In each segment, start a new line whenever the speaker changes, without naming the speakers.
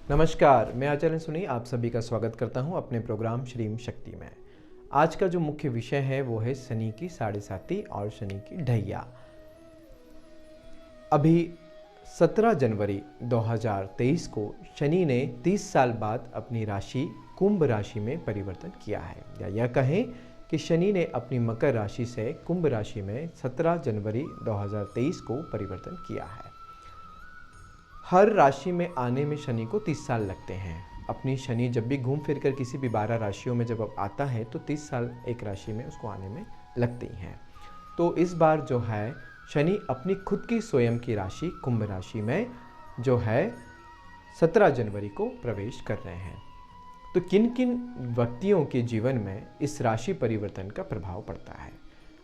नमस्कार, मैं आचार्य सुनी आप सभी का स्वागत करता हूं अपने प्रोग्राम श्रीम शक्ति में। आज का जो मुख्य विषय है वो है शनि की साढ़े साती और शनि की ढैया। अभी 17 जनवरी 2023 को शनि ने 30 साल बाद अपनी राशि कुंभ राशि में परिवर्तन किया है, या यह कहें कि शनि ने अपनी मकर राशि से कुंभ राशि में 17 जनवरी 2023 को परिवर्तन किया है। हर राशि में आने में शनि को 30 साल लगते हैं। अपनी शनि जब भी घूम फिर कर किसी भी 12 राशियों में जब आता है तो 30 साल एक राशि में उसको आने में लगती हैं। तो इस बार जो है शनि अपनी खुद की स्वयं की राशि कुंभ राशि में जो है 17 जनवरी को प्रवेश कर रहे हैं। तो किन किन व्यक्तियों के जीवन में इस राशि परिवर्तन का प्रभाव पड़ता है,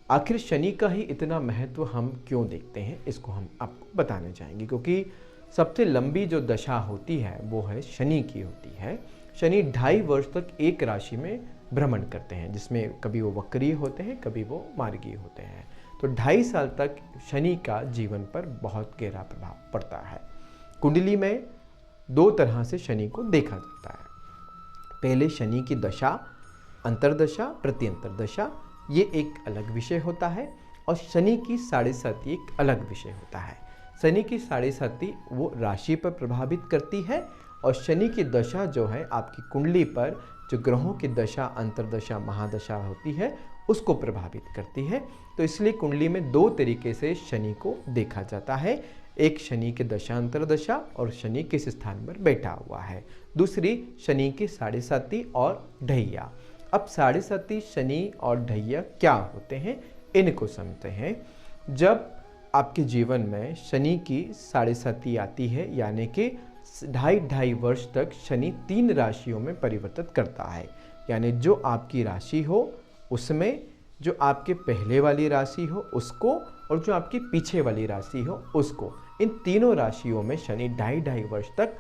आखिर शनि का ही इतना महत्व हम क्यों देखते हैं, इसको हम आपको बताने चाहेंगे। क्योंकि सबसे लंबी जो दशा होती है वो है शनि की होती है। शनि 2.5 वर्ष तक एक राशि में भ्रमण करते हैं, जिसमें कभी वो वक्रीय होते हैं, कभी वो मार्गीय होते हैं। तो 2.5 साल तक शनि का जीवन पर बहुत गहरा प्रभाव पड़ता है। कुंडली में 2 तरह से शनि को देखा जाता है। पहले शनि की दशा, अंतरदशा, प्रत्यंतर दशा, ये एक अलग विषय होता है, और शनि की साढ़े साती एक अलग विषय होता है। शनि की साढ़े साती वो राशि पर प्रभावित करती है, और शनि की दशा जो है आपकी कुंडली पर जो ग्रहों की दशा, अंतरदशा, महादशा होती है उसको प्रभावित करती है। तो इसलिए कुंडली में 2 तरीके से शनि को देखा जाता है। एक शनि की दशा अंतरदशा और शनि किस स्थान पर बैठा हुआ है। दूसरी शनि की साढ़े साती और ढैया। अब साढ़े साती शनि और ढैया क्या होते हैं, इनको समझते हैं। जब आपके जीवन में शनि की साढ़े साती आती है, यानी कि 2.5 वर्ष तक शनि 3 राशियों में परिवर्तित करता है। यानी जो आपकी राशि हो उसमें, जो आपके पहले वाली राशि हो उसको, और जो आपकी पीछे वाली राशि हो उसको, इन तीनों राशियों में शनि 2.5 वर्ष तक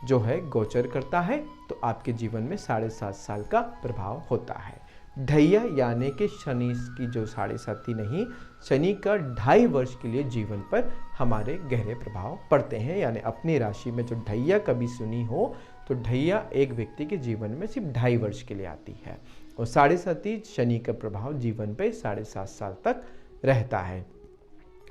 जो है गोचर करता है। तो आपके जीवन में 7.5 साल का प्रभाव होता है। ढैया यानी कि शनि की जो साढ़े साती नहीं, शनि का 2.5 वर्ष के लिए जीवन पर हमारे गहरे प्रभाव पड़ते हैं। यानी अपनी राशि में जो ढैया कभी सुनी हो तो ढैया एक व्यक्ति के जीवन में सिर्फ 2.5 वर्ष के लिए आती है, और साढ़े साती शनि का प्रभाव जीवन पे 7.5 साल तक रहता है।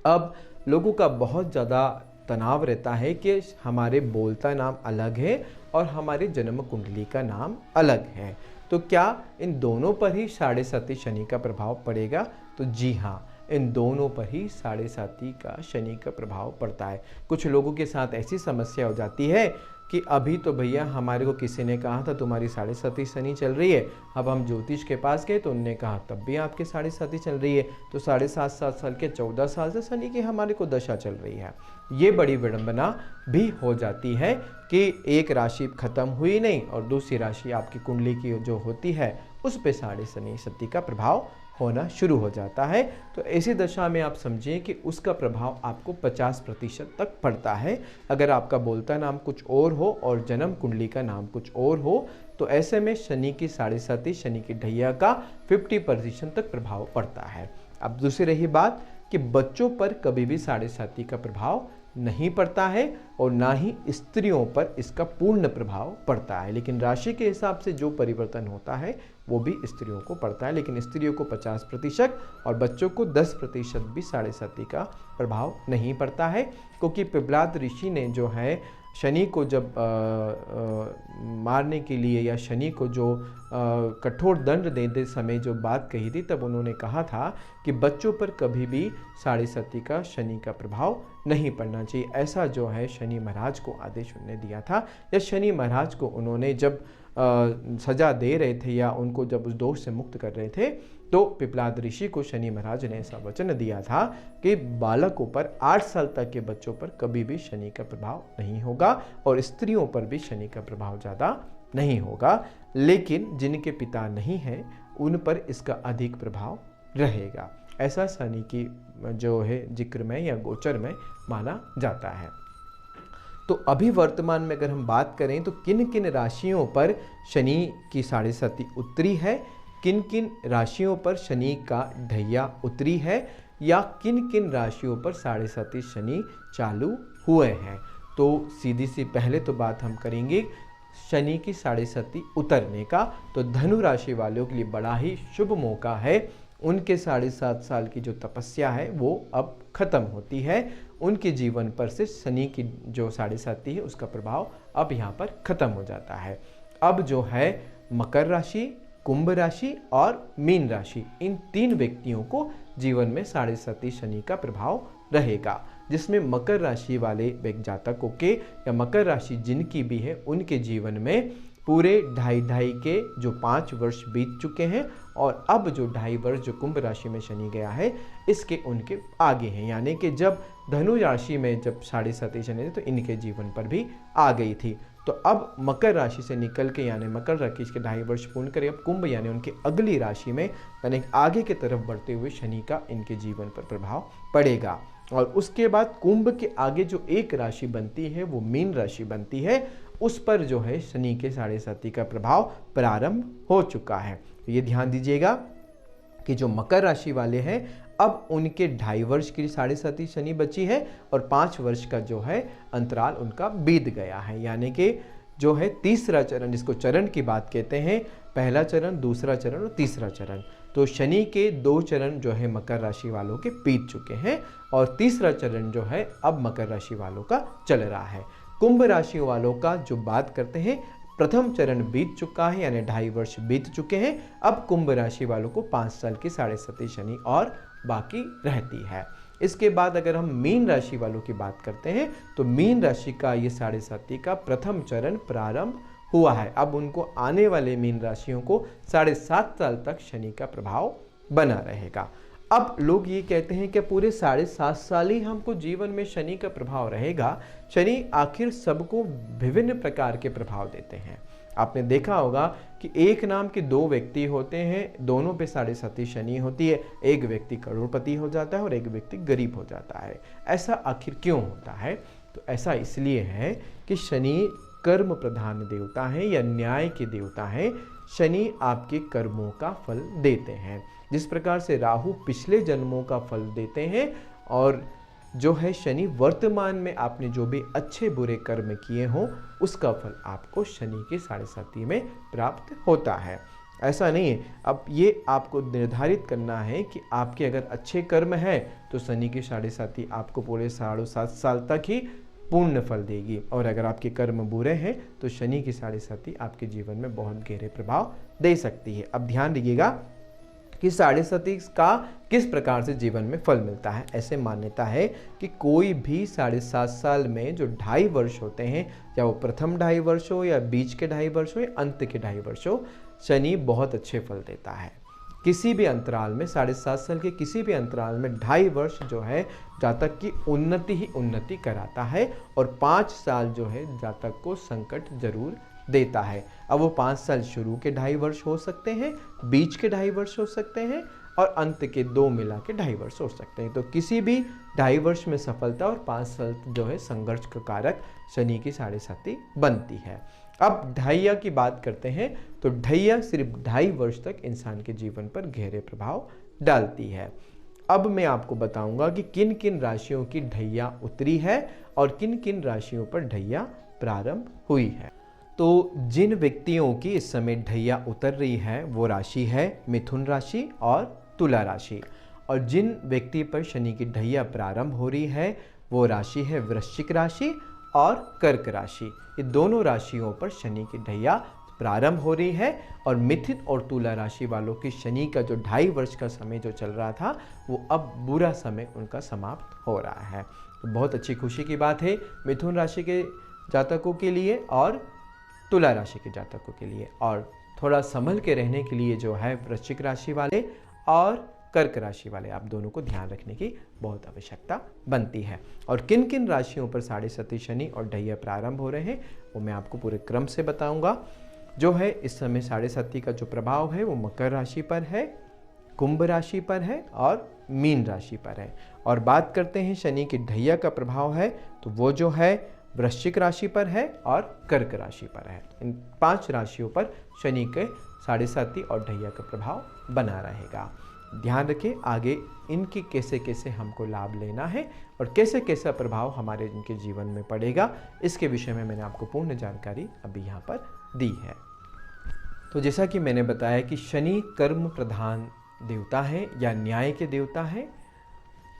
अब लोगों का बहुत ज़्यादा तनाव रहता है कि हमारे बोलता नाम अलग है और हमारे जन्म कुंडली का नाम अलग है, तो क्या इन दोनों पर ही साढ़े साती शनि का प्रभाव पड़ेगा? तो जी हाँ, इन दोनों पर ही साढ़े साती का शनि का प्रभाव पड़ता है। कुछ लोगों के साथ ऐसी समस्या हो जाती है कि अभी तो भैया हमारे को किसी ने कहा था तुम्हारी साढ़े साती शनि चल रही है, अब हम ज्योतिष के पास गए तो उनने कहा तब भी आपके साढ़े साती चल रही है, तो 7.5 साल के 14 साल से शनि की हमारे को दशा चल रही है। ये बड़ी विडंबना भी हो जाती है कि एक राशि खत्म हुई नहीं और दूसरी राशि आपकी कुंडली की जो होती है उस पे साढ़े शनि सती का प्रभाव होना शुरू हो जाता है। तो ऐसी दशा में आप समझिए कि उसका प्रभाव आपको 50% तक पड़ता है। अगर आपका बोलता नाम कुछ और हो और जन्म कुंडली का नाम कुछ और हो तो ऐसे में शनि की साढ़े साती, शनि की ढैया का 50% तक प्रभाव पड़ता है। अब दूसरी रही बात कि बच्चों पर कभी भी साढ़े साती का प्रभाव नहीं पड़ता है और ना ही स्त्रियों पर इसका पूर्ण प्रभाव पड़ता है, लेकिन राशि के हिसाब से जो परिवर्तन होता है वो भी स्त्रियों को पड़ता है, लेकिन स्त्रियों को 50% और बच्चों को 10% भी साढ़े साती का प्रभाव नहीं पड़ता है। क्योंकि पिप्लाद ऋषि ने जो है शनि को जब मारने के लिए या शनि को जो कठोर दंड देते समय जो बात कही थी, तब उन्होंने कहा था कि बच्चों पर कभी भी साढ़े साती का शनि का प्रभाव नहीं पड़ना चाहिए। ऐसा जो है शनि महाराज को आदेश उन्होंने दिया था, या शनि महाराज को उन्होंने जब सजा दे रहे थे या उनको जब उस दोष से मुक्त कर रहे थे तो पिप्लाद ऋषि को शनि महाराज ने ऐसा वचन दिया था कि बालकों पर 8 साल तक के बच्चों पर कभी भी शनि का प्रभाव नहीं होगा और स्त्रियों पर भी शनि का प्रभाव ज़्यादा नहीं होगा, लेकिन जिनके पिता नहीं हैं उन पर इसका अधिक प्रभाव रहेगा। ऐसा शनि की जो है जिक्र में या गोचर में माना जाता है। तो अभी वर्तमान में अगर हम बात करें तो किन किन राशियों पर शनि की साढ़े साती उतरी है, किन किन राशियों पर शनि का ढैया उतरी है, या किन किन राशियों पर साढ़े साथी शनि चालू हुए हैं। तो सीधी सी पहले तो बात हम करेंगे शनि की साढ़े साथी उतरने का। तो धनु राशि वालों के लिए बड़ा ही शुभ मौका है। उनके 7.5 साल की जो तपस्या है वो अब खत्म होती है। उनके जीवन पर से शनि की जो साढ़े साथी है उसका प्रभाव अब यहाँ पर खत्म हो जाता है। अब जो है मकर राशि, कुंभ राशि और मीन राशि, इन 3 व्यक्तियों को जीवन में साढ़े साथी शनि का प्रभाव रहेगा, जिसमें मकर राशि वाले जातकों के या मकर राशि जिनकी भी है उनके जीवन में पूरे ढाई के जो 5 वर्ष बीत चुके हैं और अब जो 2.5 वर्ष जो कुंभ राशि में शनि गया है इसके उनके आगे हैं। यानी कि जब धनु राशि में जब साढ़े साथी शनि थे तो इनके जीवन पर भी आ गई थी। तो अब मकर राशि से निकल के यानी मकर राशि के 2.5 वर्ष पूर्ण करे अब कुंभ यानी उनकी अगली राशि में यानी आगे की तरफ बढ़ते हुए शनि का इनके जीवन पर प्रभाव पड़ेगा। और उसके बाद कुंभ के आगे जो एक राशि बनती है वो मीन राशि बनती है, उस पर जो है शनि के साढ़े साथी का प्रभाव प्रारंभ हो चुका है। तो ये ध्यान दीजिएगा कि जो मकर राशि वाले हैं अब उनके 2.5 वर्ष की साढ़े साथी शनि बची है और 5 वर्ष का जो है अंतराल उनका बीत गया है। यानी कि जो है तीसरा चरण, जिसको चरण की बात कहते हैं, पहला चरण, दूसरा चरण और तीसरा चरण, तो शनि के 2 चरण जो है मकर राशि वालों के बीत चुके हैं और तीसरा चरण जो है अब मकर राशि वालों का चल रहा है। कुंभ राशि वालों का जो बात करते हैं, प्रथम चरण बीत चुका है यानी 2.5 वर्ष बीत चुके हैं। अब कुंभ राशि वालों को 5 साल की साढ़े साथी शनि और बाकी रहती है। इसके बाद अगर हम मीन राशि वालों की बात करते हैं तो मीन राशि का ये साढ़े साथी का प्रथम चरण प्रारंभ हुआ है। अब उनको आने वाले मीन राशियों को 7.5 साल तक शनि का प्रभाव बना रहेगा। अब लोग ये कहते हैं कि पूरे 7.5 साल ही हमको जीवन में शनि का प्रभाव रहेगा। शनि आखिर सबको विभिन्न प्रकार के प्रभाव देते हैं। आपने देखा होगा कि एक नाम के 2 व्यक्ति होते हैं, दोनों पे साढ़े साथी शनि होती है। एक व्यक्ति करोड़पति हो जाता है और एक व्यक्ति गरीब हो जाता है। ऐसा आखिर क्यों होता है? तो ऐसा इसलिए है कि शनि कर्म प्रधान देवता है या न्याय के देवता है। शनि आपके कर्मों का फल देते हैं। जिस प्रकार से राहु पिछले जन्मों का फल देते हैं और जो है शनि वर्तमान में आपने जो भी अच्छे बुरे कर्म किए हों उसका फल आपको शनि के साढ़े साथी में प्राप्त होता है। ऐसा नहीं है, अब ये आपको निर्धारित करना है कि आपके अगर अच्छे कर्म हैं तो शनि की साढ़े साथी आपको पूरे 7.5 साल तक ही पूर्ण फल देगी और अगर आपके कर्म बुरे हैं तो शनि की साढ़े साथी आपके जीवन में बहुत गहरे प्रभाव दे सकती है। अब ध्यान दीजिएगा कि साढ़े साथी का किस प्रकार से जीवन में फल मिलता है। ऐसे मान्यता है कि कोई भी 7.5 साल में जो 2.5 वर्ष होते हैं, या वो प्रथम 2.5 वर्ष हो या बीच के 2.5 वर्ष हो या अंत के 2.5 वर्ष हो, शनि बहुत अच्छे फल देता है। किसी भी अंतराल में 7.5 साल के किसी भी अंतराल में 2.5 वर्ष जो है जातक की उन्नति ही उन्नति कराता है और 5 साल जो है जातक को संकट जरूर देता है। अब वो 5 साल शुरू के 2.5 वर्ष हो सकते हैं, बीच के 2.5 वर्ष हो सकते हैं और अंत के 2 मिला के 2.5 वर्ष हो सकते हैं। तो किसी भी 2.5 वर्ष में सफलता और 5 साल जो है संघर्ष का कारक शनि की साढ़े साथी बनती है। अब ढैया की बात करते हैं तो ढैया सिर्फ 2.5 वर्ष तक इंसान के जीवन पर गहरे प्रभाव डालती है। अब मैं आपको बताऊंगा कि किन किन राशियों की ढैया उतरी है और किन किन राशियों पर ढैया प्रारंभ हुई है। तो जिन व्यक्तियों की इस समय ढैया उतर रही है वो राशि है मिथुन राशि और तुला राशि, और जिन व्यक्ति पर शनि की ढैया प्रारंभ हो रही है वो राशि है वृश्चिक राशि और कर्क राशि। ये दोनों राशियों पर शनि की ढैया प्रारंभ हो रही है और मिथुन और तुला राशि वालों की शनि का जो 2.5 वर्ष का समय जो चल रहा था वो अब बुरा समय उनका समाप्त हो रहा है। तो बहुत अच्छी खुशी की बात है मिथुन राशि के जातकों के लिए और तुला राशि के जातकों के लिए, और थोड़ा संभल के रहने के लिए जो है वृश्चिक राशि वाले और कर्क राशि वाले आप दोनों को ध्यान रखने की बहुत आवश्यकता बनती है। और किन किन राशियों पर साढ़े साथी शनि और ढैया प्रारंभ हो रहे हैं वो मैं आपको पूरे क्रम से बताऊंगा। जो है इस समय साढ़े साथी का जो प्रभाव है वो मकर राशि पर है, कुंभ राशि पर है और मीन राशि पर है। और बात करते हैं शनि की ढैया का प्रभाव है तो वो जो है वृश्चिक राशि पर है और कर्क राशि पर है। इन 5 राशियों पर शनि के साढ़े साथी और ढैया का प्रभाव बना रहेगा। ध्यान रखें आगे इनके कैसे कैसे हमको लाभ लेना है और कैसे कैसा प्रभाव हमारे इनके जीवन में पड़ेगा, इसके विषय में मैंने आपको पूर्ण जानकारी अभी यहाँ पर दी है। तो जैसा कि मैंने बताया कि शनि कर्म प्रधान देवता है या न्याय के देवता है,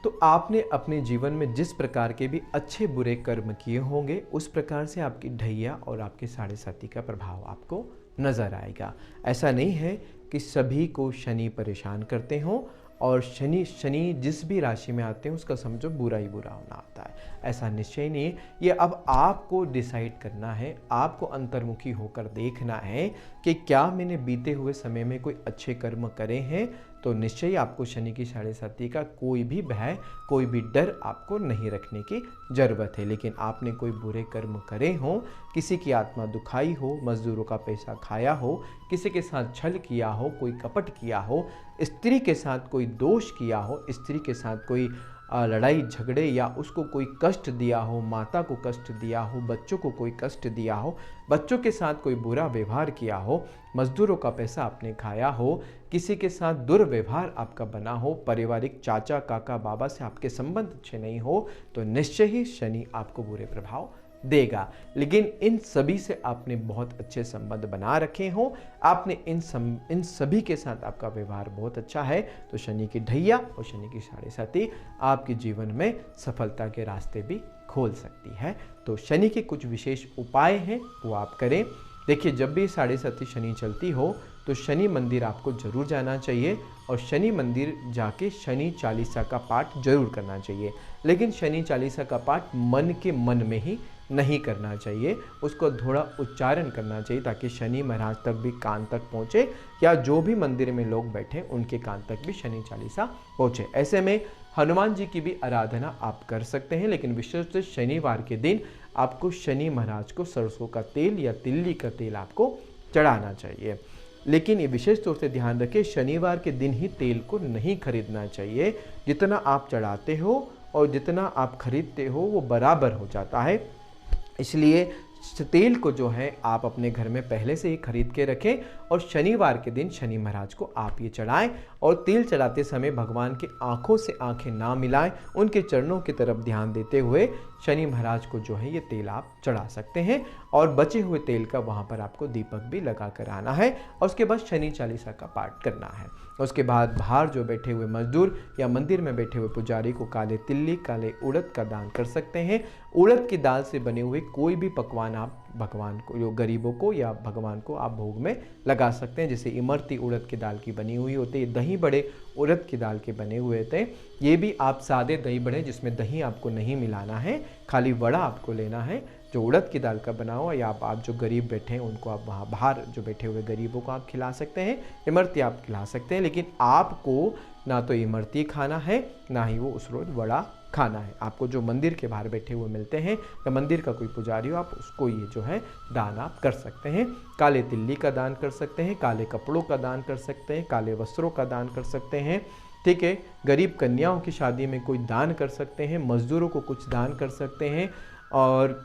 तो आपने अपने जीवन में जिस प्रकार के भी अच्छे बुरे कर्म किए होंगे उस प्रकार से आपकी ढैया और आपके साढ़े साथी का प्रभाव आपको नजर आएगा। ऐसा नहीं है कि सभी को शनि परेशान करते हों और शनि जिस भी राशि में आते हैं उसका समझो बुरा ही बुरा होना आता है, ऐसा निश्चय नहीं है। ये अब आपको डिसाइड करना है, आपको अंतर्मुखी होकर देखना है कि क्या मैंने बीते हुए समय में कोई अच्छे कर्म करे हैं, तो निश्चय ही आपको शनि की साढ़े साथी का कोई भी भय, कोई भी डर आपको नहीं रखने की ज़रूरत है। लेकिन आपने कोई बुरे कर्म करे हों, किसी की आत्मा दुखाई हो, मजदूरों का पैसा खाया हो, किसी के साथ छल किया हो, कोई कपट किया हो, स्त्री के साथ कोई दोष किया हो, स्त्री के साथ कोई लड़ाई झगड़े या उसको कोई कष्ट दिया हो, माता को कष्ट दिया हो, बच्चों को कोई कष्ट दिया हो, बच्चों के साथ कोई बुरा व्यवहार किया हो, मजदूरों का पैसा आपने खाया हो, किसी के साथ दुर्व्यवहार आपका बना हो, पारिवारिक चाचा काका बाबा से आपके संबंध अच्छे नहीं हो, तो निश्चय ही शनि आपको बुरे प्रभाव देगा। लेकिन इन सभी से आपने बहुत अच्छे संबंध बना रखे हो, आपने इन सभी के साथ आपका व्यवहार बहुत अच्छा है, तो शनि की ढैया और शनि की साढ़े साथी आपके जीवन में सफलता के रास्ते भी खोल सकती है। तो शनि के कुछ विशेष उपाय हैं वो आप करें। देखिए, जब भी साढ़े साथी शनि चलती हो तो शनि मंदिर आपको जरूर जाना चाहिए और शनि मंदिर जाके शनि चालीसा का पाठ जरूर करना चाहिए। लेकिन शनि चालीसा का पाठ मन के मन में ही नहीं करना चाहिए, उसको थोड़ा उच्चारण करना चाहिए ताकि शनि महाराज तक भी कान तक पहुँचे या जो भी मंदिर में लोग बैठे उनके कान तक भी शनि चालीसा पहुँचे। ऐसे में हनुमान जी की भी आराधना आप कर सकते हैं, लेकिन विशेष से शनिवार के दिन आपको शनि महाराज को सरसों का तेल या तिल्ली का तेल आपको चढ़ाना चाहिए। लेकिन ये विशेष तौर से ध्यान रखें, शनिवार के दिन ही तेल को नहीं खरीदना चाहिए। जितना आप चढ़ाते हो और जितना आप खरीदते हो वो बराबर हो जाता है, इसलिए तेल को जो है आप अपने घर में पहले से ही खरीद के रखें और शनिवार के दिन शनि महाराज को आप ये चढ़ाएं। और तेल चढ़ाते समय भगवान की आंखों से आंखें ना मिलाएं, उनके चरणों की तरफ ध्यान देते हुए शनि महाराज को जो है ये तेल आप चढ़ा सकते हैं। और बचे हुए तेल का वहाँ पर आपको दीपक भी लगा कर आना है और उसके बाद शनि चालीसा का पाठ करना है। उसके बाद बाहर जो बैठे हुए मजदूर या मंदिर में बैठे हुए पुजारी को काले तिल्ली, काले उड़द का दान कर सकते हैं। उड़द की दाल से बने हुए कोई भी पकवान आप भगवान को, जो गरीबों को या भगवान को आप भोग में लगा सकते हैं। जैसे इमरती उड़द की दाल की बनी हुई होती है, दही बड़े उड़द की दाल के बने हुए थे, ये भी आप सादे दही बड़े जिसमें दही आपको नहीं मिलाना है, खाली वड़ा आपको लेना है जो उड़द की दाल का बना हुआ, या आप जो गरीब बैठे हैं उनको आप वहाँ बाहर जो बैठे हुए गरीबों को आप खिला सकते हैं, इमरती आप खिला सकते हैं। लेकिन आपको ना तो इमरती खाना है ना ही वो उस रोज वड़ा खाना है। आपको जो मंदिर के बाहर बैठे हुए मिलते हैं या मंदिर का कोई पुजारी हो, आप उसको ये जो है दान आप कर सकते हैं। काले तिल्ली का दान कर सकते हैं, काले कपड़ों का दान कर सकते हैं, काले वस्त्रों का दान कर सकते हैं, ठीक है। गरीब कन्याओं की शादी में कोई दान कर सकते हैं, मजदूरों को कुछ दान कर सकते हैं। और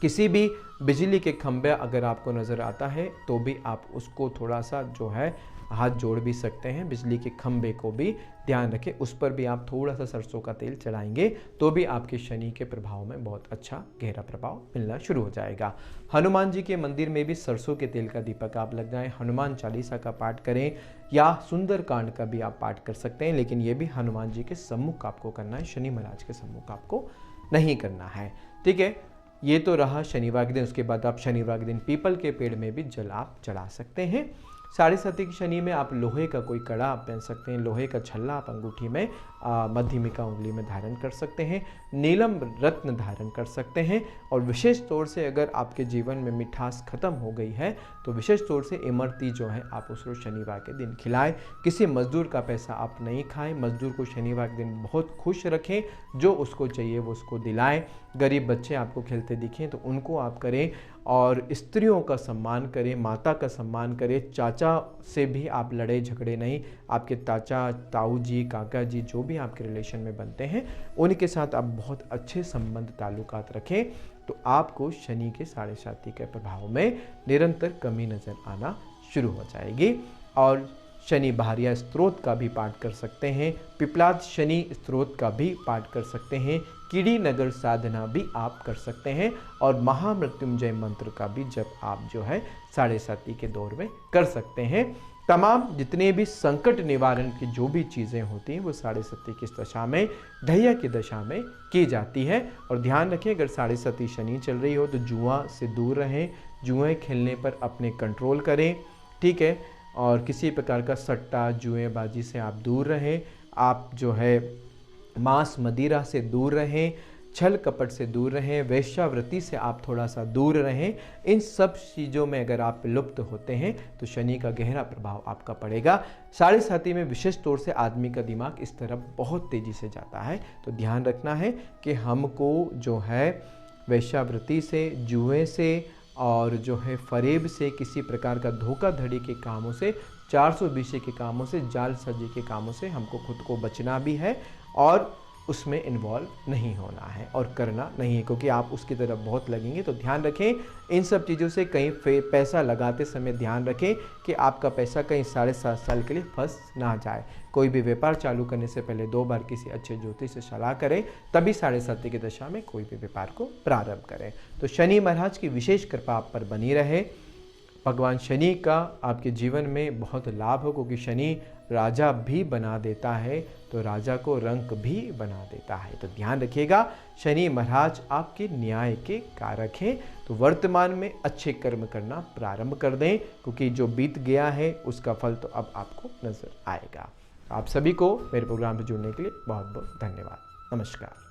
किसी भी बिजली के खंभे अगर आपको नज़र आता है तो भी आप उसको थोड़ा सा जो है हाथ जोड़ भी सकते हैं। बिजली के खंभे को भी ध्यान रखें, उस पर भी आप थोड़ा सा सरसों का तेल चढ़ाएंगे तो भी आपके शनि के प्रभाव में बहुत अच्छा गहरा प्रभाव मिलना शुरू हो जाएगा। हनुमान जी के मंदिर में भी सरसों के तेल का दीपक आप लगाएं, हनुमान चालीसा का पाठ करें या सुंदर कांड का भी आप पाठ कर सकते हैं। लेकिन ये भी हनुमान जी के सम्मुख आपको करना है, शनि महाराज के सम्मुख आपको नहीं करना है, ठीक है। ये तो रहा शनिवार के दिन। उसके बाद आप शनिवार के दिन पीपल के पेड़ में भी जल आप चढ़ा सकते हैं। साढ़े साथी की शनि में आप लोहे का कोई कड़ा आप पहन सकते हैं, लोहे का छल्ला आप अंगूठी में मध्यमिका उंगली में धारण कर सकते हैं, नीलम रत्न धारण कर सकते हैं। और विशेष तौर से अगर आपके जीवन में मिठास खत्म हो गई है तो विशेष तौर से इमरती जो है आप उस रोज शनिवार के दिन खिलाएं। किसी मजदूर का पैसा आप नहीं खाएं, मजदूर को शनिवार के दिन बहुत खुश रखें, जो उसको चाहिए वो उसको दिलाएं। गरीब बच्चे आपको खेलते दिखें तो उनको आप करें और स्त्रियों का सम्मान करें, माता का सम्मान करें। चाचा से भी आप लड़े झगड़े नहीं, आपके चाचा, ताऊ जी, काका जी जो भी आपके रिलेशन में बनते हैं उनके साथ आप बहुत अच्छे संबंध ताल्लुकात रखें, तो आपको शनि के साढ़े साथी के प्रभाव में निरंतर कमी नज़र आना शुरू हो जाएगी। और शनि बहारिया स्तोत्र का भी पाठ कर सकते हैं, पिपलाद शनि स्तोत्र का भी पाठ कर सकते हैं, कीड़ी नगर साधना भी आप कर सकते हैं और महामृत्युंजय मंत्र का भी जब आप जो है 7:30 के दौर में कर सकते हैं। तमाम जितने भी संकट निवारण की जो भी चीज़ें होती हैं वो 7:30 की दशा में, ढैया की दशा में की जाती है। और ध्यान रखें, अगर 7:30 शनि चल रही हो तो जुआ से दूर रहें, जुए खेलने पर अपने कंट्रोल करें, ठीक है। और किसी प्रकार का सट्टा जुएबाजी से आप दूर रहें। आप जो है मांस मदिरा से दूर रहें, छल कपट से दूर रहें, वेश्यावृत्ति से आप थोड़ा सा दूर रहें। इन सब चीज़ों में अगर आप लुप्त होते हैं तो शनि का गहरा प्रभाव आपका पड़ेगा। 7:30 में विशेष तौर से आदमी का दिमाग इस तरफ बहुत तेज़ी से जाता है, तो ध्यान रखना है कि हमको जो है वेश्यावृत्ति से, जुए से और जो है फरेब से, किसी प्रकार का धोखाधड़ी के कामों से, 420 के कामों से, जालसाजी के कामों से हमको खुद को बचना भी है और उसमें इन्वॉल्व नहीं होना है और करना नहीं है, क्योंकि आप उसकी तरफ बहुत लगेंगे। तो ध्यान रखें इन सब चीज़ों से। कहीं पैसा लगाते समय ध्यान रखें कि आपका पैसा कहीं 7.5 साल के लिए फंस ना जाए। कोई भी व्यापार चालू करने से पहले 2 बार किसी अच्छे ज्योतिष से सलाह करें, तभी 7:30 की दशा में कोई भी व्यापार को प्रारंभ करें। तो शनि महाराज की विशेष कृपा आप पर बनी रहे। भगवान शनि का आपके जीवन में बहुत लाभ हो, क्योंकि शनि राजा भी बना देता है तो राजा को रंक भी बना देता है। तो ध्यान रखिएगा, शनि महाराज आपके न्याय के कारक हैं। तो वर्तमान में अच्छे कर्म करना प्रारंभ कर दें, क्योंकि जो बीत गया है उसका फल तो अब आपको नजर आएगा। आप सभी को मेरे प्रोग्राम से जुड़ने के लिए बहुत बहुत धन्यवाद। नमस्कार।